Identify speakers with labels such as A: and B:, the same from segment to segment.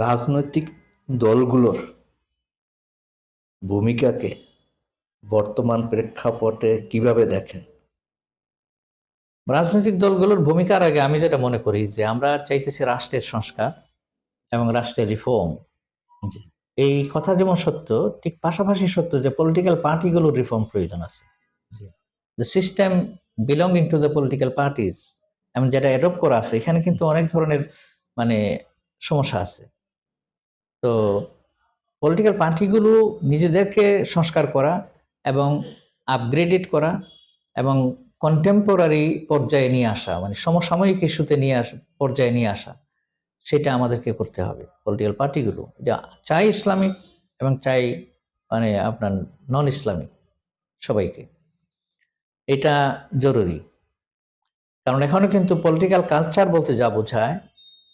A: রাজনৈতিক দলগুলোর ভূমিকাকে বর্তমান প্রেক্ষাপটে কিভাবে দেখেন?
B: রাজনৈতিক দলগুলোর ভূমিকার আগে আমি যেটা মনে করি যে আমরা চাইতেছি রাষ্ট্রের সংস্কার এবং রাষ্ট্রের রিফর্ম।
A: জি,
B: এই কথা যেমন সত্য, ঠিক পাশাপাশি সত্য যে পলিটিক্যাল পার্টিগুলোর রিফর্ম প্রয়োজন আছে।
A: জি।
B: The system belonging to the political parties এবং যেটা অ্যাডপ্ট করা আছে এখানে কিন্তু অনেক ধরনের মানে সমস্যা আছে। তো পলিটিক্যাল পার্টিগুলো নিজেদেরকে সংস্কার করা এবং আপগ্রেডেড করা এবং কন্টেম্পোরারি পর্যায়ে নিয়ে আসা, মানে সমসাময়িক ইস্যুতে পর্যায়ে নিয়ে আসা, সেটা আমাদেরকে করতে হবে। পলিটিক্যাল পার্টিগুলো এটা চাই ইসলামিক এবং চাই মানে আপনার নন ইসলামিক সবাইকে, এটা জরুরি। কারণ এখনো কিন্তু পলিটিক্যাল কালচার বলতে যা বোঝায়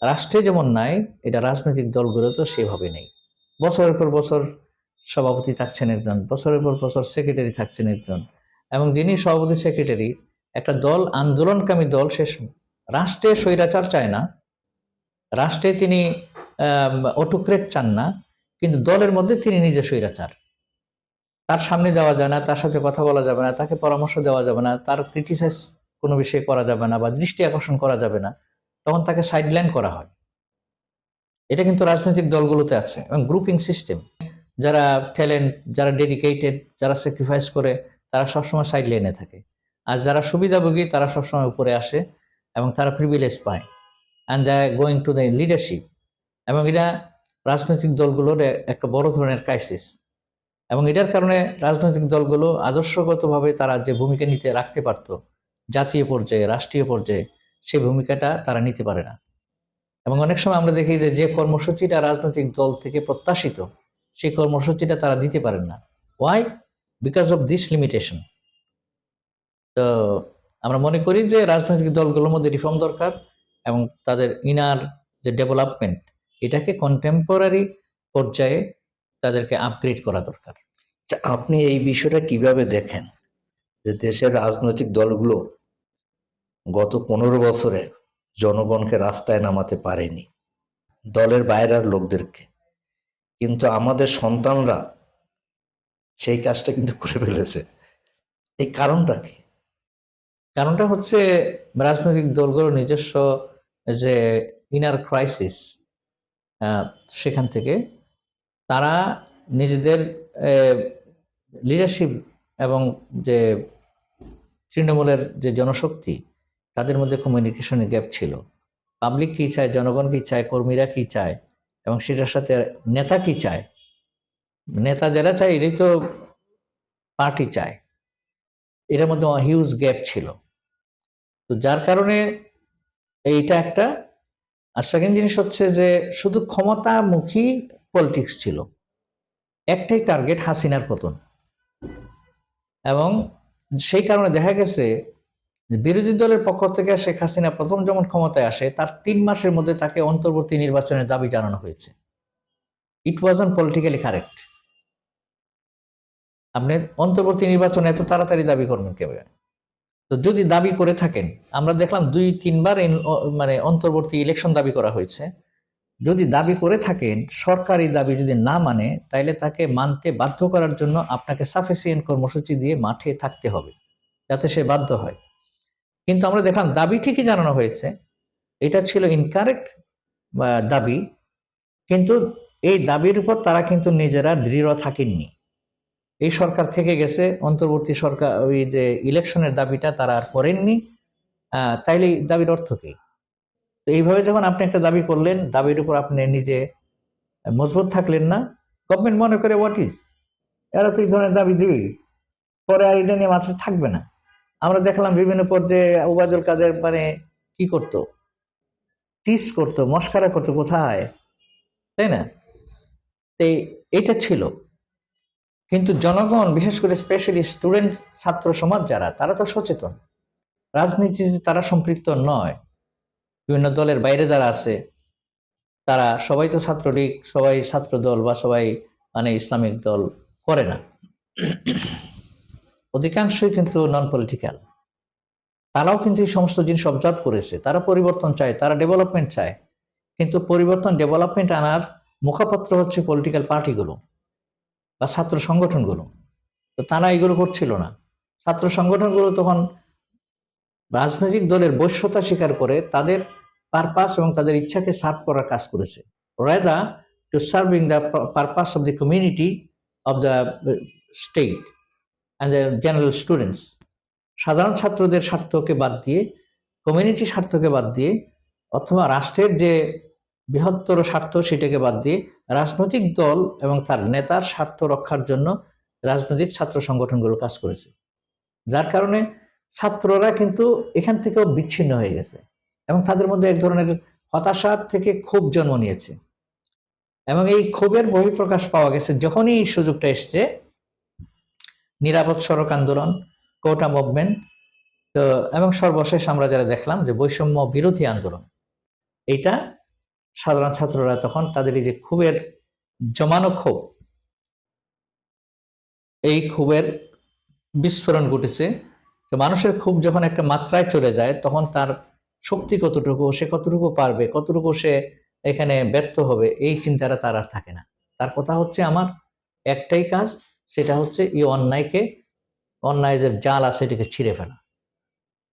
B: রাষ্ট্রে যেমন নাই, এটা রাজনৈতিক দলগুলো তো সেভাবে নেই। বছরের পর বছর সভাপতি থাকছেন একজন, বছরের পর বছর সেক্রেটারি থাকছেন একজন, এবং যিনি সভাপতি সেক্রেটারি, একটা দল আন্দোলনকামী দল, সে রাষ্ট্রে স্বৈরাচার চায় না, রাষ্ট্রে তিনি অটোক্রেট চান না, কিন্তু দলের মধ্যে তিনি নিজে স্বৈরাচার। তার সামনে যাওয়া যায় না, তার সাথে কথা বলা যাবে না, তাকে পরামর্শ দেওয়া যাবে না, তার ক্রিটিসাইজ কোনো বিষয়ে করা যাবে না বা দৃষ্টি আকর্ষণ করা যাবে না, তখন তাকে সাইডলাইন করা হয়। এটা কিন্তু রাজনৈতিক দলগুলোতে আছে এবং গ্রুপিং সিস্টেম। যারা ট্যালেন্ট, যারা ডেডিকেটেড, যারা স্যাক্রিফাইস করে, তারা সবসময় সাইড লাইনে থাকে। আর যারা সুবিধাভোগী তারা সবসময় উপরে আসে এবং তারা প্রিভিলেজ পায়, and they are going to the leadership. এবং এটা রাজনৈতিক দলগুলোর একটা বড় ধরনের ক্রাইসিস। এবং এটার কারণে রাজনৈতিক দলগুলো আদর্শগতভাবে তারা যে ভূমিকা নিতে রাখতে পারত জাতীয় পর্যায়ে, রাষ্ট্রীয় পর্যায়ে, সেই ভূমিকাটা তারা নিতে পারে না। এবং অনেক সময় আমরা দেখি যে যে কর্মসূচিটা রাজনৈতিক দল থেকে প্রত্যাশিত, সেই কর্মসূচিটা তারা দিতে পারেন না। Why? Because of this limitation. তো আমরা মনে করি যে রাজনৈতিক দলগুলোর মধ্যে রিফর্ম দরকার এবং তাদের ইনার যে ডেভেলপমেন্ট, এটাকে কন্টেম্পোরারি পর্যায়ে তাদেরকে আপগ্রেড করা দরকার।
A: আচ্ছা, আপনি এই বিষয়টা কিভাবে দেখেন যে দেশের রাজনৈতিক দলগুলো গত 15 বছরে জনগণকে রাস্তায় নামাতে পারেনি, দলের বাইরের লোকদেরকে, কিন্তু আমাদের সন্তানরা সেই কাজটা কিন্তু করে ফেলেছে। এই কারণটা কি?
B: কারণটা হচ্ছে রাজনৈতিক দলগুলোর নিজস্ব যে ইনার ক্রাইসিস, সেখান থেকে তারা নিজেদের লিডারশিপ এবং যে তৃণমূলের যে জনশক্তি, তাদের মধ্যে কমিউনিকেশনের গ্যাপ ছিল। পাবলিক কি চায়, জনগণ কি চায়, কর্মীরা কি চায় এবং সেটার সাথে নেতা কি চায়, নেতা যারা চায় এটাই তো পার্টি চায়, এটার মধ্যে হিউজ গ্যাপ ছিল। তো যার কারণে এইটা একটা। আর সেকেন্ড জিনিস হচ্ছে যে শুধু ক্ষমতামুখী পলিটিক্স ছিল, একটাই টার্গেট, হাসিনার পতন। এবং সেই কারণে দেখা গেছে যে বিরোধী দলের পক্ষ থেকে শেখ হাসিনা প্রথম যখন ক্ষমতায় আসে তার 3 মাসের মধ্যে তাকে অন্তর্বর্তী নির্বাচনের দাবি জানানো হয়েছে। ইট ওয়াজন্ট পলিটিক্যালি কারেক্ট। আপনি অন্তর্বর্তী নির্বাচন এত তাড়াতাড়ি দাবি করবেন কিভাবে? তো যদি দাবি করে থাকেন, আমরা দেখলাম 2-3 বার মানে অন্তর্বর্তী ইলেকশন দাবি করা হয়েছে। যদি দাবি করে থাকেন, সরকারি দাবি যদি না মানে, তাইলে তাকে মানতে বাধ্য করার জন্য আপনাকে সাফিসিয়েন্ট কর্মসূচি দিয়ে মাঠে থাকতে হবে, যাতে সে বাধ্য হয়। কিন্তু আমরা দেখলাম দাবি ঠিকই জানানো হয়েছে, এটা ছিল ইনকারেক্ট দাবি, কিন্তু এই দাবির উপর তারা কিন্তু নিজেরা দৃঢ় থাকেননি। এই সরকার থেকে গেছে, অন্তর্বর্তী সরকার ওই যে ইলেকশনের দাবিটা তারা আর করেননি। তাইলে দাবির অর্থ কি? তো এইভাবে যখন আপনি একটা দাবি করলেন, দাবির উপর আপনি নিজে মজবুত থাকলেন না, গভর্নমেন্ট মনে করে হোয়াট ইজ, এরা তো এই ধরনের দাবি দিবেই, পরে আর এটা নিয়ে মাথায় থাকবে না। আমরা দেখলাম বিভিন্ন পর্যায়ে ওবায়দুল কাদের মানে কি করতো, টিস করতো, মস্কারা করতো, কোথায়, তাই না? তো এটা ছিল। কিন্তু জনগণ, বিশেষ করে স্পেশালি স্টুডেন্ট, ছাত্র সমাজ যারা, তারা তো সচেতন, রাজনীতিতে তারা সম্পৃক্ত নয়। বিভিন্ন দলের বাইরে যারা আছে, তারা সবাই তো ছাত্রলীগ, সবাই ছাত্র দল বা সবাই মানে ইসলামিক দল করে না, অধিকাংশই কিন্তু নন পলিটিক্যাল। তারাও কিন্তু এই সমস্ত জিনিস অবজার্ভ করেছে, তারা পরিবর্তন চায়, তারা ডেভেলপমেন্ট চায়। কিন্তু পরিবর্তন ডেভেলপমেন্ট আনার মুখপাত্র হচ্ছে পলিটিক্যাল পার্টিগুলো বা ছাত্র সংগঠনগুলো। তো তারা এগুলো করছিল না। ছাত্র সংগঠনগুলো তখন রাজনৈতিক দলের বৈশ্যতা স্বীকার করে তাদের পারপাস এবং তাদের ইচ্ছাকে সার্ভ করার কাজ করেছে, rather to serving the purpose of the community of the state and the general students. সাধারণ ছাত্রদের স্বার্থকে বাদ দিয়ে, কমিউনিটি স্বার্থকে বাদ দিয়ে, অথবা রাষ্ট্রের যে বৃহত্তর স্বার্থ সেটাকে বাদ দিয়ে রাজনৈতিক দল এবং তার নেতার স্বার্থ রক্ষার জন্য রাজনৈতিক ছাত্র সংগঠনগুলো কাজ করেছে। যার কারণে ছাত্ররা কিন্তু এখান থেকেও বিচ্ছিন্ন হয়ে গেছে এবং তাদের মধ্যে এক ধরনের হতাশা থেকে ক্ষোভ জন্ম নিয়েছে। এবং এই ক্ষোভের বহিঃপ্রকাশ পাওয়া গেছে যখনই এই সুযোগটা এসছে, নিরাপদ সড়ক আন্দোলন, কোটা মুভমেন্ট, তো এবং সর্বশেষ আমরা যারা দেখলাম যে বৈষম্য বিরোধী আন্দোলন, এইটা সাধারণ ছাত্ররা তখন তাদের এই যে ক্ষোভের জমানো ক্ষোভ, এই ক্ষোভের বিস্ফোরণ ঘটেছে। তো মানুষের ক্ষোভ যখন একটা মাত্রায় চলে যায় তখন তার শক্তি কতটুকু, সে কতটুকু পারবে, কতটুকু সে এখানে ব্যর্থ হবে, এই চিন্তাটা তার আর থাকে না। তার কথা হচ্ছে আমার একটাই কাজ, সেটা হচ্ছে এই অন্যায় যে জাল আছে এটাকে ছিঁড়ে ফেলা।